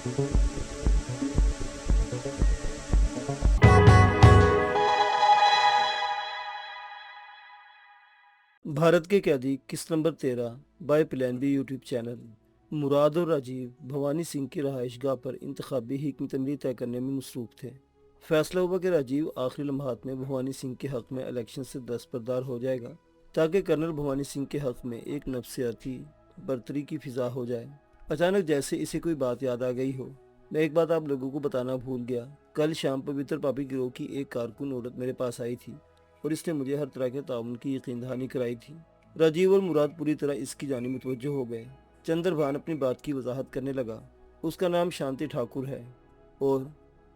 भारत के कैदी किस्त number 13 by plan B YouTube channel. Murad और राजीव भवानी सिंह की रहायशगाह पर इंतखाबी हिकमत अमली तय करने में मसरूफ थे। फैसला हुआ कि राजीव आखिरी लम्हात में भवानी सिंह के हक में इलेक्शन से दस्तबरदार हो जाएगा ताकि कर्नल भवानी सिंह के हक में एक नफसियाती बर्तरी की फिजा हो जाए। अचानक जैसे इसे कोई बात याद आ गई हो। मैं एक बात आप लोगों को बताना भूल गया। कल शाम पवित्र पापी गिरोह की एक कारकुन औरत मेरे पास आई थी और इसने मुझे हर तरह के ताउन की यकीन दहानी कराई थी। राजीव और मुराद पूरी तरह इसकी जानी मुतवज्जो हो गए। चंद्रभान अपनी बात की वजाहत करने लगा। उसका नाम शांति ठाकुर है। और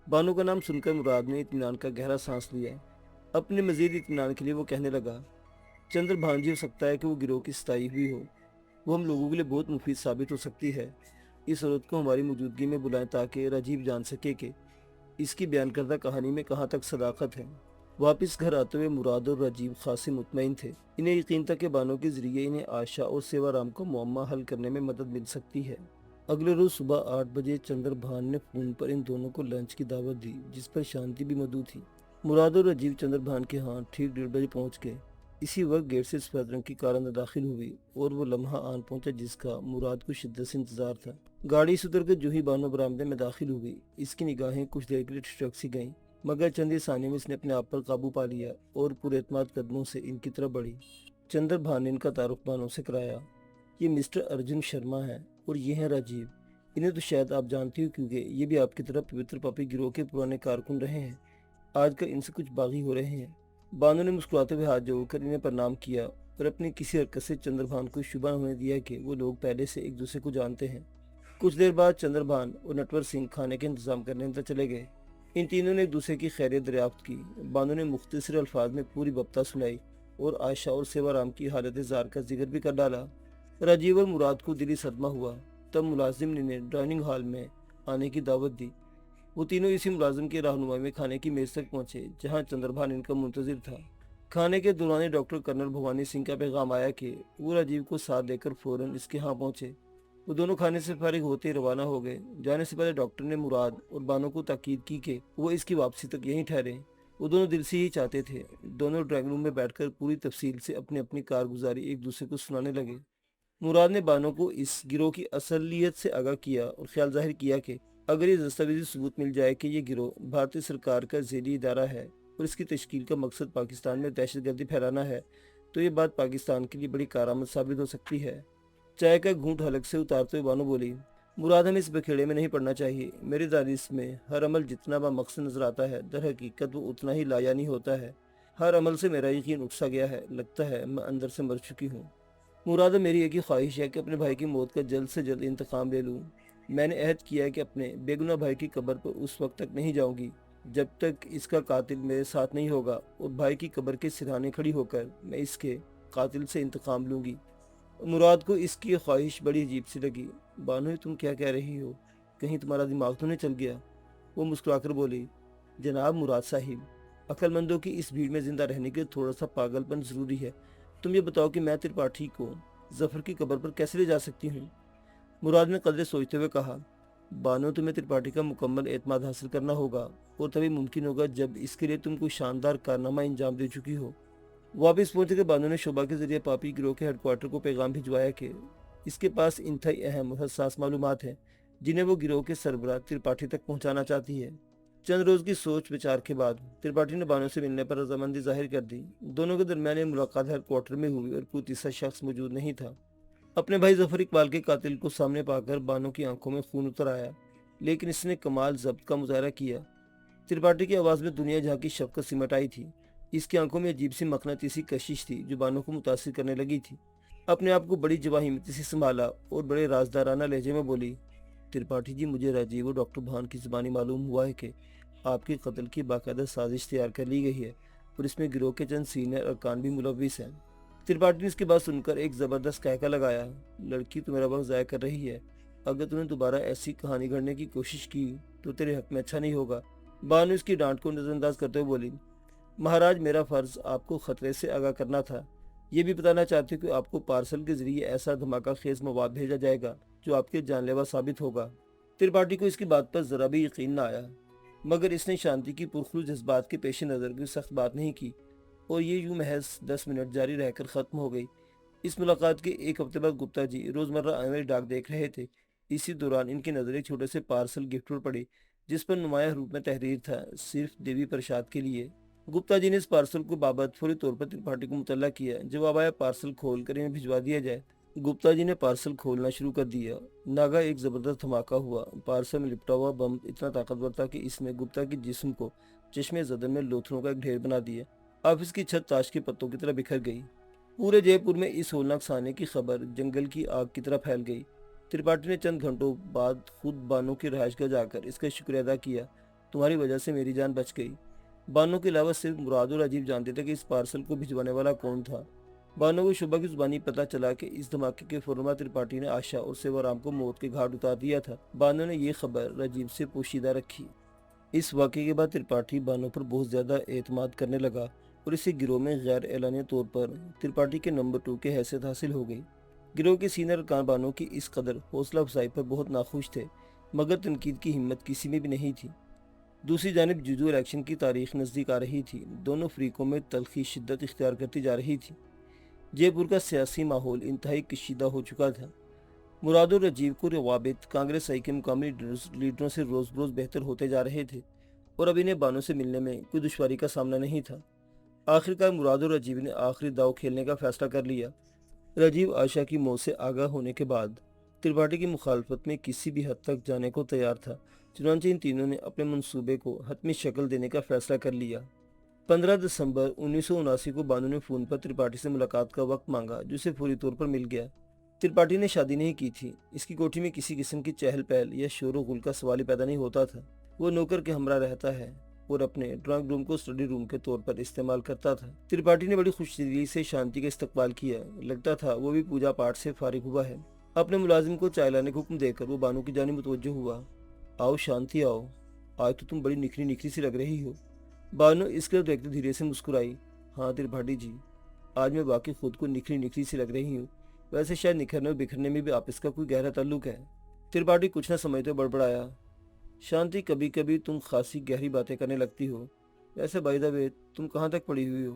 बानो का नाम सुनकर मुराद ने इत्मीनान का गहरा सांस लिया। अपने मजीद इत्मीनान के लिए वो कहने लगा, चंद्रभान जी, हो सकता है कि वो गिरोह की सताई हुई हो। वो हम लोगों के लिए बहुत मुफीद साबित हो सकती है। इस औरत को हमारी मौजूदगी में बुलाएं ताकि राजीव जान सके कि इसकी बयान करदा कहानी में कहाँ तक सदाकत है। वापस घर आते हुए मुराद और राजीव खासी मुतमईन थे। इन्हें यकीन था कि बानों के जरिए इन्हें आशा और सेवाराम का मुअम्मा हल करने में मदद मिल सकती है। अगले रोज सुबह 8 बजे चंद्रभान ने फोन पर इन दोनों को लंच की दावत दी, जिस पर शांति भी मौजूद थी। मुराद और राजीव चंद्रभान के यहाँ ठीक 1:30 बजे पहुंच गए। इसी वक्त गेट से सफेद रंग की कार अंदर दाखिल हुई और वो लम्हा आन पहुंचा जिसका मुराद को शिद्दत से इंतजार था। गाड़ी से उतर कर जो ही बानो बरामदे में दाखिल हुई, इसकी निगाहें कुछ देर के लिए ठिठक सी गईं, मगर चंद ही सानियों में इसने अपने आप पर काबू पा लिया और पुरएतमाद कदमों से इनकी तरफ बढ़ी। चंद्रभान ने इनका तारुफ बानो से कराया। ये मिस्टर अर्जुन शर्मा है और ये हैं राजीव। इन्हें तो शायद आप जानती हो क्योंकि ये भी आपकी तरफ पवित्र पापी गिरोह के पुराने कारकुन रहे हैं। आजकल इनसे कुछ बागी हो रहे हैं। बानो ने मुस्कुराते हुए हाथ जोड़कर इन्हें प्रणाम किया और अपनी किसी हरकत से चंद्रभान को शुबा होने दिया कि वो लोग पहले से एक दूसरे को जानते हैं। कुछ देर बाद चंद्रभान और नटवर सिंह खाने के इंतजाम करने अंदर चले गए। इन तीनों ने एक दूसरे की खैरियत दरियाफ्त की। बानो ने मुख्तसर अल्फाज में पूरी बप्ता सुनाई और आयशा और सेवाराम की हालत जार का जिक्र भी कर डाला। राजीव और मुराद को दिली सदमा हुआ। तब मुलाजिम ने इन्हें डाइनिंग हॉल में आने की दावत दी। वो तीनों इसी मुलाजिम की रहनुमाई में खाने की मेज तक पहुंचे जहां चंद्रभान इनका मुंतजिर था। खाने के दौरान डॉक्टर कर्नल भवानी सिंह का पैगाम आया कि वो राजीव को साथ लेकर फौरन इसके यहाँ पहुंचे। वो दोनों खाने से फारिग होते ही रवाना हो गए। जाने से पहले डॉक्टर ने मुराद और बानो को ताकीद की कि वो इसकी वापसी तक यहीं ठहरे। वो दोनों दिल से ही चाहते थे। दोनों ड्राइंग रूम में बैठकर पूरी तफसील से अपनी अपनी कारगुजारी एक दूसरे को सुनाने लगे। मुराद ने बानो को इस गिरोह की असलियत से आगाह किया और ख्याल जाहिर किया कि अगर ये दस्तावेजी सबूत मिल जाए कि ये गिरोह भारतीय सरकार का ज़ेरी इदारा है और इसकी तश्कील का मकसद पाकिस्तान में दहशतगर्दी फैलाना है, तो ये बात पाकिस्तान के लिए बड़ी कारामद साबित हो सकती है। चाय का घूंट हलक से उतारते हुए बानो बोली, मुराद हमें इस बखेड़े में नहीं पड़ना चाहिए। मेरी दानिश में हर अमल जितना बामकसद नजर आता है, दर हकीकत वो उतना ही लायानी होता है। हर अमल से मेरा यकीन उठ सा गया है। लगता है मैं अंदर से मर चुकी हूँ। मुराद, मेरी एक ही ख्वाहिश है कि अपने भाई की मौत का जल्द से जल्द इंतकाम ले लूँ। मैंने अहद किया है कि अपने बेगुनाह भाई की कब्र पर उस वक्त तक नहीं जाऊंगी जब तक इसका कातिल मेरे साथ नहीं होगा, और भाई की कब्र के सिरहाने खड़ी होकर मैं इसके कातिल से इंतकाम लूंगी। मुराद को इसकी ख्वाहिश बड़ी अजीब सी लगी। बानो, तुम क्या कह रही हो? कहीं तुम्हारा दिमाग तो नहीं चल गया? वो मुस्कुराकर बोली, जनाब मुराद साहिब, अक्लमंदों की इस भीड़ में जिंदा रहने के लिए थोड़ा सा पागलपन जरूरी है। तुम ये बताओ कि मैं त्रिपाठी को जफर की कब्र पर कैसे ले जा सकती हूँ? मुराद ने कदरे सोचते हुए कहा, बानो, तुम्हें त्रिपाठी का मुकम्मल एतमाद हासिल करना होगा और तभी मुमकिन होगा जब इसके लिए तुम कोई शानदार कारनामा अंजाम दे चुकी हो। वापस पहुंचे के बानो ने शोभा के जरिए पापी गिरोह के हेडक्वार्टर को पैगाम भिजवाया कि इसके पास इंतहाई अहम और हसास मालूमात हैं जिन्हें वो गिरोह के सरबराह त्रिपाठी तक पहुंचाना चाहती है। चंद रोज की सोच विचार के बाद त्रिपाठी ने बानो से मिलने पर रजामंदी जाहिर कर दी। दोनों के दरमियान मुलाकात हेडक्वार्टर में हुई और कोई तीसरा शख्स मौजूद नहीं था। अपने भाई जफर इकबाल के कातिल को सामने पाकर बानो की आंखों में खून उतर आया, लेकिन इसने कमाल जब्त का मुजाहरा किया। त्रिपाठी की आवाज में दुनिया झांकी शफकत सिमट आई थी। इसकी आंखों में अजीब सी मकनातीसी कशिश थी जो बानो को मुतासिर करने लगी थी। अपने आप को बड़ी जवाहिमती से संभाला और बड़े राजदाराना लहजे में बोली, त्रिपाठी जी, मुझे राजीव और डॉक्टर भान की जुबानी मालूम हुआ है कि आपके कत्ल की बाकायदा साजिश तैयार कर ली गई है और इसमें गिरोह के चंद सीनियर अरकान भी मुलविस हैं। त्रिपाठी ने इसकी बात सुनकर एक जबरदस्त कहका लगाया, लड़की तो मेरा वक्त ज़ाया कर रही है। अगर तूने दोबारा ऐसी कहानी गढ़ने की कोशिश की तो तेरे हक में अच्छा नहीं होगा। बानो इसकी डांट को नजरअंदाज करते हुए बोली, महाराज, मेरा फर्ज आपको खतरे से आगाह करना था। ये भी बताना चाहती हूँ कि आपको पार्सल के जरिए ऐसा धमाका खेज मवाद भेजा जाएगा जो आपके जानलेवा साबित होगा। त्रिपाठी को इसकी बात पर जरा भी यकीन न आया, मगर इसने शांति की पुरखलू जज्बात के पेश नज़र कोई सख्त बात नहीं की और ये यूं महज 10 मिनट जारी रहकर ख़त्म हो गई। इस मुलाकात के एक हफ्ते बाद गुप्ता जी रोज़मर्रा आने वाली डाक देख रहे थे। इसी दौरान इनकी नज़र एक छोटे से पार्सल गिफ्ट पर पड़ी, जिस पर नुमाया रूप में तहरीर था, सिर्फ देवी प्रसाद के लिए। गुप्ता जी ने इस पार्सल को बाबत फौरी तौर पर त्रिपाठी को मुतल्ला किया। जवाब आया पार्सल खोल कर इन्हें भिजवा दिया जाए। गुप्ता जी ने पार्सल खोलना शुरू कर दिया। नागा एक जबरदस्त धमाका हुआ। पार्सल में लिपटा हुआ बम इतना ताकतवर था कि इसने गुप्ता के जिस्म को चश्मे जदन में लोथड़ों का एक ढेर बना दिया। ऑफिस की छत ताश के पत्तों की तरह बिखर गई। पूरे जयपुर में इस होलनाक साने की खबर जंगल की आग की तरह फैल गई। त्रिपाठी ने चंद घंटों बाद खुद बानो की रहायशगाह जाकर इसका शुक्रिया अदा किया। तुम्हारी वजह से मेरी जान बच गई। बानो के अलावा सिर्फ मुराद और अजीब जानते थे कि इस पार्सल को भिजवाने वाला कौन था। बानो को शुबा की जुबानी पता चला कि इस धमाके के फौरन बाद त्रिपाठी ने आशा और सेवाराम को मौत के घाट उतार दिया था। बानो ने यह खबर राजीव से पोशीदा रखी। इस वाक़े के बाद त्रिपाठी बानो पर बहुत ज़्यादा एतमाद करने लगा और इसे गिरोह में गैर एलानिया तौर पर त्रिपाठी के नंबर 2 की हैसियत हासिल हो गई। गिरोह के सीनियर अरकान बानो की इस कदर हौसला अफजाई पर बहुत नाखुश थे, मगर तनकीद की हिम्मत किसी में भी नहीं थी। दूसरी जानिब जुजू इलेक्शन की तारीख नज़दीक आ रही थी। दोनों फरीकों में तलखी शिद्दत इख्तियार करती जा रही थी। जयपुर का सियासी माहौल इंतहाई कशीदा हो चुका था। मुराद और राजीव को रवाबित कांग्रेस आई के मुकामी लीडरों से रोज़ बरोज़ बेहतर होते जा रहे थे और अब इन्हें बानो से मिलने में कोई दुश्वारी का सामना नहीं था। आखिरकार मुराद और राजीव ने आखिरी दाव खेलने का फैसला कर लिया। राजीव आशा की मौत से आगाह होने के बाद त्रिपाठी की मुखालफत में किसी भी हद तक जाने को तैयार था। चुनांचे इन तीनों ने अपने मंसूबे को हतमी शक्ल देने का फैसला कर लिया। 15 दिसंबर 1979 को बानो ने फ़ोन पर त्रिपाठी से मुलाकात का वक्त मांगा, जिसे फौरी तौर पर मिल गया। त्रिपाठी ने शादी नहीं की थी। इसकी कोठी में किसी किस्म की चहल पहल या शोर गुल का सवाल ही पैदा नहीं होता था। वो नौकर के हमरा रहता है और अपने ड्राइंग रूम को स्टडी रूम के तौर पर इस्तेमाल करता था। त्रिपाठी ने बड़ी खुशदिली से शांति का इस्तकबाल किया। लगता था वो भी पूजा पाठ से फारिग हुआ है। अपने मुलाजिम को चाय लाने का हुक्म देकर वो बानो की जानिब मुतवज्जो हुआ। आओ शांति आओ, आज तो तुम बड़ी निखरी निखरी सी लग रही हो। बानो इसके देखते धीरे से मुस्कुराई। हाँ त्रिपाठी जी, आज मैं वाकई खुद को निखरी निखरी सी लग रही हूँ। वैसे शायद निखरने और बिखरने में भी आपस का कोई गहरा ताल्लुक है। त्रिपाठी कुछ न समझते बड़बड़ाया। शांति, कभी कभी तुम खासी गहरी बातें करने लगती हो। वैसे बाय द वे तुम कहाँ तक पढ़ी हुई हो?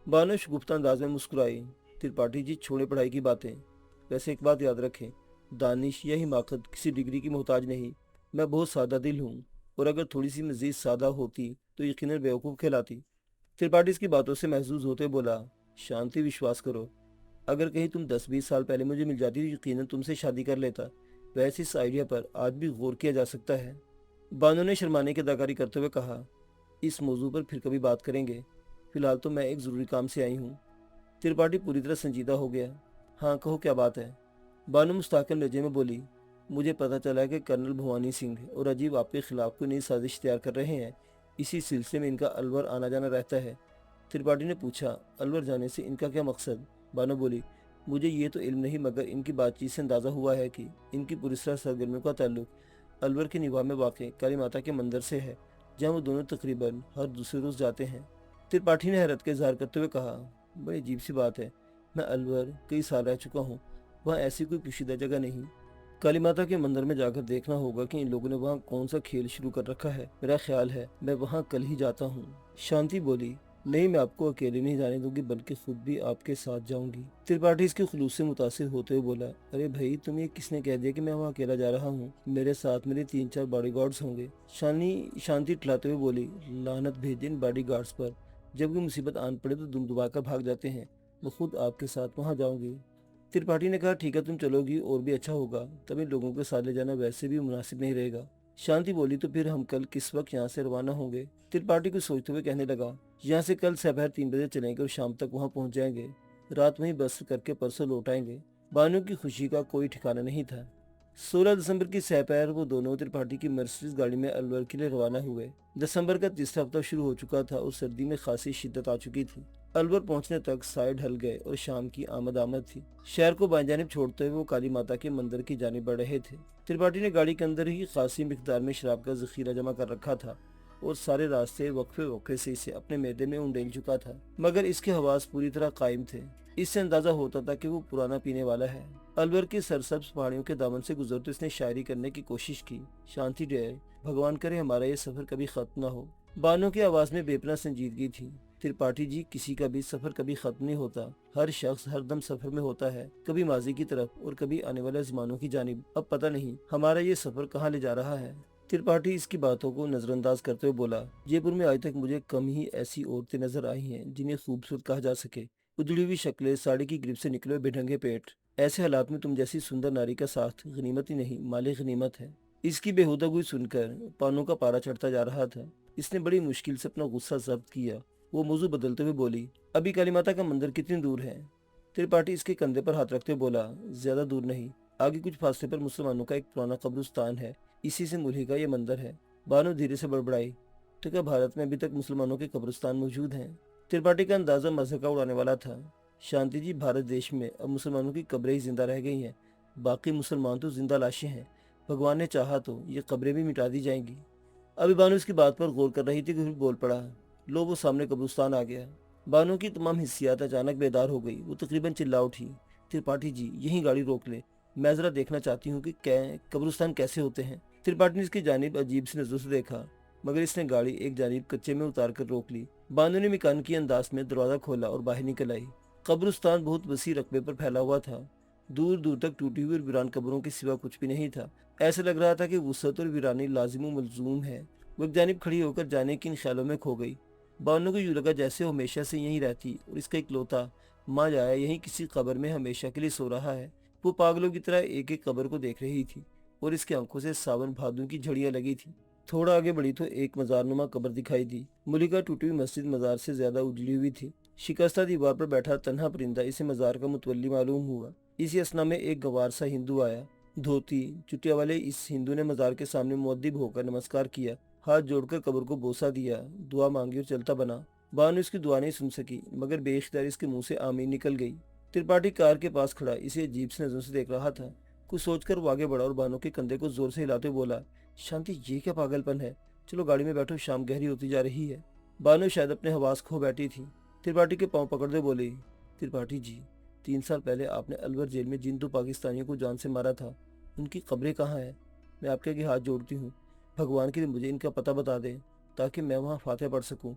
बानो गुफ्ता अंदाज में मुस्कुराई। त्रिपाठी जी छोड़े पढ़ाई की बातें। वैसे एक बात याद रखें, दानिश या हिमाकत किसी डिग्री की मोहताज नहीं। मैं बहुत सादा दिल हूँ और अगर थोड़ी सी मजीद सादा होती तो यकीनन बेवकूफ़ कहलाती। त्रिपाठी इसकी बातों से महसूस होते बोला, शांति विश्वास करो, अगर कहीं तुम 10-20 साल पहले मुझे मिल जाती तो यकीनन तुमसे शादी कर लेता। वैसे इस आइडिया पर आज भी गौर किया जा सकता है। बानो ने शर्माने की अदाकारी करते हुए कहा, इस मौजू पर फिर कभी बात करेंगे, फिलहाल तो मैं एक ज़रूरी काम से आई हूँ। त्रिपाठी पूरी तरह संजीदा हो गया। हाँ कहो क्या बात है? बानो मुस्ताकिल लहजे में बोली, मुझे पता चला है कि कर्नल भवानी सिंह और अजीब आपके खिलाफ कोई नई साजिश तैयार कर रहे हैं। इसी सिलसिले में इनका अलवर आना जाना रहता है। त्रिपाठी ने पूछा, अलवर जाने से इनका क्या मकसद? बानो बोली, मुझे ये तो इल्म नहीं, मगर इनकी बातचीत से अंदाज़ा हुआ है कि इनकी पुरस्कार सरगर्मियों का ताल्लुक अलवर के निवाह में वाक़ काली माता के मंदिर से है, जहाँ वो दोनों तकरीबन हर दूसरे रोज़ जाते हैं। त्रिपाठी ने हैरत का इजहार करते हुए कहा, बड़ी अजीब सी बात है। मैं अलवर कई साल रह चुका हूँ, वहाँ ऐसी कोई पोशीदा जगह नहीं। काली माता के मंदिर में जाकर देखना होगा कि इन लोगों ने वहाँ कौन सा खेल शुरू कर रखा है। मेरा ख्याल है मैं वहाँ कल ही जाता हूँ। शांति बोली, नहीं, मैं आपको अकेले नहीं जाने दूंगी, बल्कि खुद भी आपके साथ जाऊंगी। त्रिपाठी इसके खुलूस से मुतासिर होते हुए बोला, अरे भाई, तुम्हें किसने कह दिया कि मैं वहाँ अकेला जा रहा हूँ? मेरे साथ मेरे 3-4 बॉडीगार्ड्स होंगे। शांति टलाते हुए बोली, लानत भेजे इन बॉडीगार्ड्स पर, जब कोई मुसीबत आन पड़े तो दुम दुबा कर भाग जाते हैं। वो खुद आपके साथ वहाँ जाऊंगी। त्रिपाठी ने कहा, ठीक है तुम चलोगी और भी अच्छा होगा, तब इन लोगों के साथ ले जाना वैसे भी मुनासिब नहीं रहेगा। शांति बोली, तो फिर हम कल किस वक्त यहाँ से रवाना होंगे? त्रिपाठी को सोचते हुए कहने लगा, यहाँ से कल दोपहर 3 बजे चलेंगे और शाम तक वहाँ पहुँच जाएंगे। रात वहीं बस करके परसों लौट आएंगे। बानो की खुशी का कोई ठिकाना नहीं था। 16 दिसंबर की दोपहर वो दोनों त्रिपाठी की मर्सिडीज गाड़ी में अलवर के लिए रवाना हुए। दिसंबर का तीसरा हफ्ता शुरू हो चुका था और सर्दी में खासी शिद्दत आ चुकी थी। अलवर पहुंचने तक साए ढल गए और शाम की आमद थी। शहर को बाएं जानिब छोड़ते हुए वो काली माता के मंदिर की जानिब बढ़ रहे थे। त्रिपाठी ने गाड़ी के अंदर ही खासी मिकदार में शराब का जखीरा जमा कर रखा था और सारे रास्ते वक्फे वक्फे से इसे अपने मैदे में उंडेल चुका था, मगर इसके हवास पूरी तरह कायम थे। इससे अंदाजा होता था कि वो पुराना पीने वाला है। अलवर की सरसब्ज पहाड़ियों के दामन से गुजरते उसने शायरी करने की कोशिश की। शांति डे, भगवान करे हमारा ये सफर कभी खत्म ना हो। बानो की आवाज में बेपना संजीदगी थी। त्रिपाठी जी, किसी का भी सफर कभी खत्म नहीं होता। हर शख्स हर दम सफर में होता है, कभी माजी की तरफ और कभी आने वाले जमानों की जानिब। अब पता नहीं हमारा ये सफर कहाँ ले जा रहा है। त्रिपाठी इसकी बातों को नजरअंदाज करते हुए बोला, जयपुर में आज तक मुझे कम ही ऐसी औरतें नजर आई हैं जिन्हें खूबसूरत कहा जा सके। उजड़ी हुई शक्लें, साड़ी की ग्रिप से निकले हुए बेढंगे पेट। ऐसे हालात में तुम जैसी सुंदर नारी का साथ गनीमत ही नहीं, माले गनीमत है। इसकी बेहुदा सुनकर पानों का पारा चढ़ता जा रहा था। इसने बड़ी मुश्किल से अपना गुस्सा जब्त किया। वो मौजू बदलते हुए बोली, अभी काली माता का मंदिर कितनी दूर है? त्रिपाठी इसके कंधे पर हाथ रखते हुए बोला, ज्यादा दूर नहीं, आगे कुछ फासले पर मुसलमानों का एक पुराना कब्रिस्तान है, इसी से मुल्ही का ये मंदिर है। बानो धीरे से बड़बड़ाई, तो क्या भारत में अभी तक मुसलमानों के कब्रिस्तान मौजूद हैं? त्रिपाठी का अंदाजा मजे का उड़ाने वाला था। शांति जी, भारत देश में अब मुसलमानों की कब्रें ही जिंदा रह गई हैं, बाकी मुसलमान तो जिंदा लाशें हैं। भगवान ने चाहा तो ये कब्रें भी मिटा दी जाएंगी। अभी बानो इसकी बात पर गौर कर रही थी कि फिर बोल पड़ा, लो वो सामने कब्रिस्तान आ गया। बानो की तमाम हिस्सियात अचानक बेदार हो गई। वो तकरीबन चिल्ला उठी, त्रिपाठी जी, यहीं गाड़ी रोक ले, मैं जरा देखना चाहती हूँ कि कब्रिस्तान कैसे होते हैं। त्रिपाठी ने इसकी जानिब अजीब सी नजरों से देखा, मगर इसने गाड़ी एक जानिब कच्चे में उतार कर रोक ली। बानो ने मिकानकी अंदाज में दरवाजा खोला और बाहर निकल आई। कब्रिस्तान बहुत वसी रकबे पर फैला हुआ था। दूर दूर तक टूटी हुई और वीरान कब्रों के सिवा कुछ भी नहीं था। ऐसा लग रहा था कि वुसअत और वीरानी लाजिम मलजूम है। वो एक जानिब खड़ी होकर जाने की इन ख्यालों में खो गई। बानो को यूं लगा जैसे वो हमेशा से यहीं रहती और इसका इकलौता माँ जाया यहीं किसी कब्र में हमेशा के लिए सो रहा है। वो पागलों की तरह एक एक कब्र को देख रही थी और इसकी आंखों से सावन भादों की झड़ियां लगी थी। थोड़ा आगे बढ़ी तो एक मजारनुमा कब्र दिखाई दी। मुलिका टूटी हुई मस्जिद मजार से ज्यादा उजली हुई थी। शिकस्ता दीवार पर बैठा तन्हा परिंदा इसे मजार का मुतवल्ली मालूम हुआ। इसी असना में एक गवार सा हिंदू आया। धोती चुटिया वाले इस हिंदू ने मजार के सामने मुअद्दिब होकर नमस्कार किया, हाथ जोड़कर कब्र को बोसा दिया, दुआ मांगी और चलता बना। बानो इसकी दुआ नहीं सुन सकी, मगर बेख्तियार इसके मुंह से आमीन निकल गई। त्रिपाठी कार के पास खड़ा इसे अजीब सी नजरों से देख रहा था। कुछ सोचकर वो आगे बढ़ा और बानो के कंधे को जोर से हिलाते हुए बोला, शांति, ये क्या पागलपन है? चलो गाड़ी में बैठो, शाम गहरी होती जा रही है। बानो शायद अपने हवास खो बैठी थी। त्रिपाठी के पांव पकड़ते बोली, त्रिपाठी जी, 3 साल पहले आपने अलवर जेल में जिन 2 पाकिस्तानियों को जान से मारा था, उनकी कब्रें कहाँ हैं? मैं आपके आगे हाथ जोड़ती हूँ, भगवान के लिए मुझे इनका पता बता दें, ताकि मैं वहाँ फातिहा पढ़ सकूँ,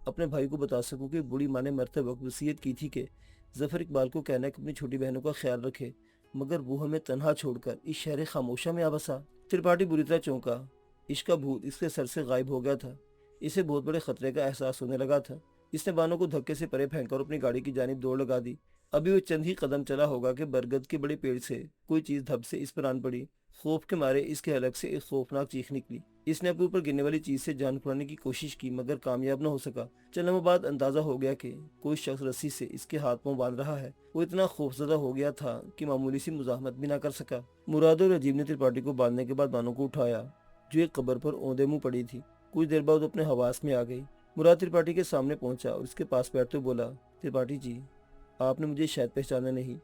अपने भाई को बता सकूँ कि बूढ़ी माँ ने मरते वक्त वसीयत की थी कि जफर इकबाल को कहना कि अपनी छोटी बहनों का ख्याल रखे, मगर वो हमें तनहा छोड़कर इस शहर खामोशा में आ बसा। त्रिपाठी बुरी तरह चौंका। इश्क का भूत इसके सर से गायब हो गया था। इसे बहुत बड़े खतरे का एहसास होने लगा था। इसने बानों को धक्के से परे फेंककर अपनी गाड़ी की जानिब दौड़ लगा दी। अभी वो चंद ही कदम चला होगा कि बरगद के बड़े पेड़ से कोई चीज धब से इस पर आन पड़ी। खौफ के मारे इसके हलक से एक खौफनाक चीख निकली। इसने अपने ऊपर गिरने वाली चीज से जान छुड़ाने की कोशिश की, मगर कामयाब न हो सका। चंद लम्हों बाद अंदाजा हो गया कि कोई शख्स रस्सी से इसके हाथ पांव बांध रहा है। वो इतना खौफजदा हो गया था कि मामूली सी मुजाहमत भी ना कर सका। मुराद और अजीब ने त्रिपाठी को बांधने के बाद बानों को उठाया, जो एक कब्र पर औंधे मुंह पड़ी थी। कुछ देर बाद अपने हवास में आ गई। मुराद त्रिपाठी के सामने पहुंचा और इसके पास बैठते बोला, त्रिपाठी जी, आपने मुझे शायद पहचाना नहीं।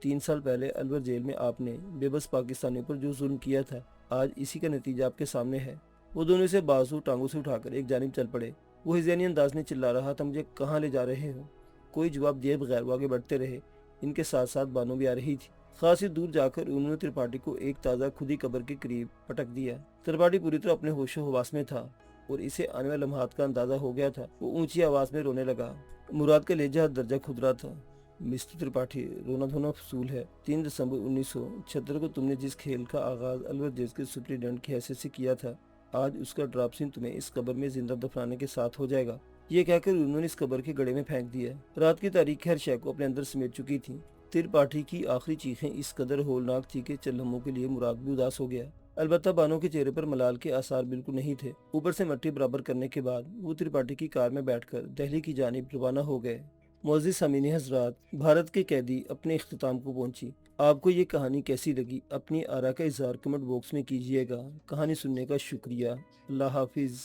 3 साल पहले अलवर जेल में आपने बेबस पाकिस्तानियों पर जो जुल्म किया था, आज इसी का नतीजा आपके सामने है। वो दोनों से बाजू टांगों से उठाकर एक जानिब चल पड़े। वो हिज़ानी अंदाज में चिल्ला रहा था, मुझे कहाँ ले जा रहे हो? कोई जवाब दिए बगैर वो आगे बढ़ते रहे। इनके साथ साथ बानो भी आ रही थी। खासी दूर जाकर उन्होंने त्रिपाठी को एक ताज़ा खुदी कब्र के करीब पटक दिया। त्रिपाठी पूरी तरह अपने होशो हवास में था और इसे आने वाले लम्हात का अंदाजा हो गया था। वो ऊंची आवाज में रोने लगा। मुराद का लहजा दर्जा खुदरा था। मिस्टर त्रिपाठी, रोना धोना फसूल है। 3 दिसंबर 1976 को तुमने जिस खेल का आगाज अलवर जेल के सुप्रीडेंट की हैसियत से किया था, आज उसका ड्रॉप सीन तुम्हें इस कब्र में जिंदा दफनाने के साथ हो जाएगा। ये कहकर उन्होंने इस कब्र के गड्ढे में फेंक दिया। रात की तारीख हर शय को अपने अंदर समेट चुकी थी। त्रिपाठी की आखिरी चीखें इस कदर होलनाक थी कि चंद लम्हों के लिए मुराद भी उदास हो गया। अलबत्ता बानो के चेहरे पर मलाल के आसार बिल्कुल नहीं थे। ऊपर से मट्टी बराबर करने के बाद वो त्रिपाठी की कार में बैठकर दिल्ली की जानिब रवाना हो गए। मोअज़्ज़िज़ सामीन हज़रात, भारत के कैदी अपने इख्तिताम को पहुंची। आपको ये कहानी कैसी लगी, अपनी आरा का इज़हार कमेंट बॉक्स में कीजिएगा। कहानी सुनने का शुक्रिया। अल्लाह हाफिज़।